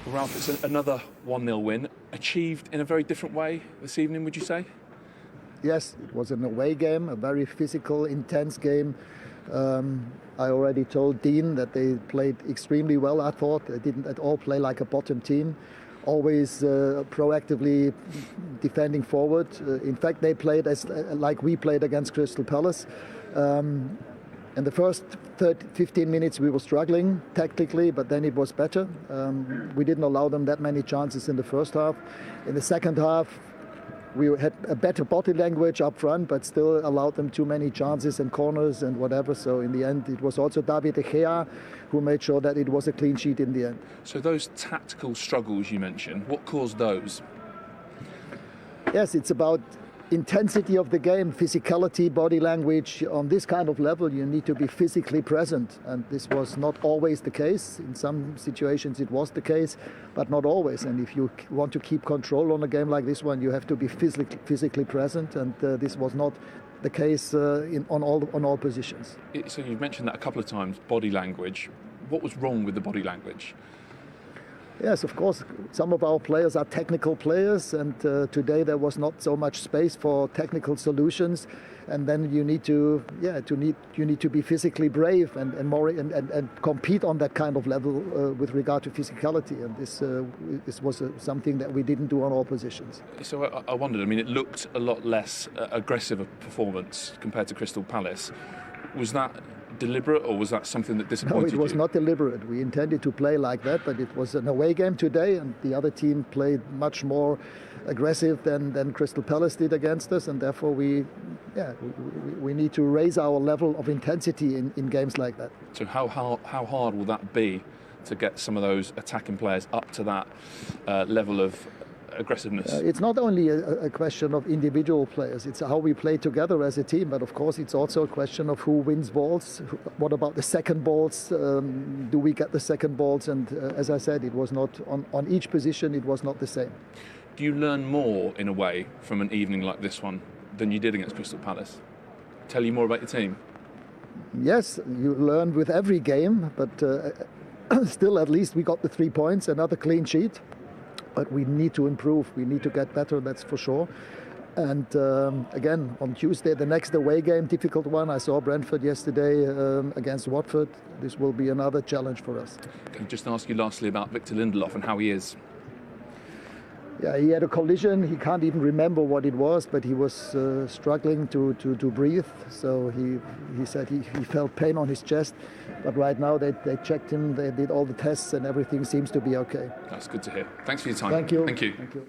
Ralf, it's another 1-0 win, achieved in a very different way this evening, would you say? Yes, it was an away game, a very physical, intense game. I already told Dean that they played extremely well, I thought. They didn't at all play like a bottom team, always proactively defending forward. In fact, they played like we played against Crystal Palace. In the first 15 minutes we were struggling tactically, but then it was better. We didn't allow them that many chances in the first half. In the second half, we had a better body language up front, but still allowed them too many chances and corners and whatever. So in the end, it was also David De Gea who made sure that it was a clean sheet in the end. So those tactical struggles you mentioned, what caused those? Yes, it's about intensity of the game, physicality, body language. On this kind of level, you need to be physically present, and this was not always the case. In some situations it was the case, but not always. And if you want to keep control on a game like this one, you have to be physically present, and this was not the case on all positions. So you've mentioned that a couple of times, body language. What was wrong with the body language? Yes, of course, some of our players are technical players, and today there was not so much space for technical solutions, and then you need to be physically brave and compete on that kind of level with regard to physicality, and this was something that we didn't do on all positions. So I wondered, I mean, it looked a lot less aggressive a performance compared to Crystal Palace. Was that deliberate, or was that something that disappointed you? No, it was not deliberate. We intended to play like that, but it was an away game today, and the other team played much more aggressive than Crystal Palace did against us, and therefore we need to raise our level of intensity in games like that. So how hard will that be to get some of those attacking players up to that level of aggressiveness? It's not only a question of individual players, it's how we play together as a team, but of course it's also a question of who wins balls. What about the second balls? Do we get the second balls? And as I said, it was not on each position, it was not the same. Do you learn more in a way from an evening like this one than you did against Crystal Palace? Tell you more about your team? Yes, you learn with every game, but still at least we got the 3 points, another clean sheet. But we need to improve, we need to get better, that's for sure. And again, on Tuesday, the next away game, difficult one. I saw Brentford yesterday against Watford. This will be another challenge for us. Can I just ask you lastly about Victor Lindelof and how he is? Yeah, he had a collision. He can't even remember what it was, but he was struggling to breathe. So he said he felt pain on his chest. But right now they checked him, they did all the tests, and everything seems to be okay. That's good to hear. Thanks for your time. Thank you. Thank you. Thank you.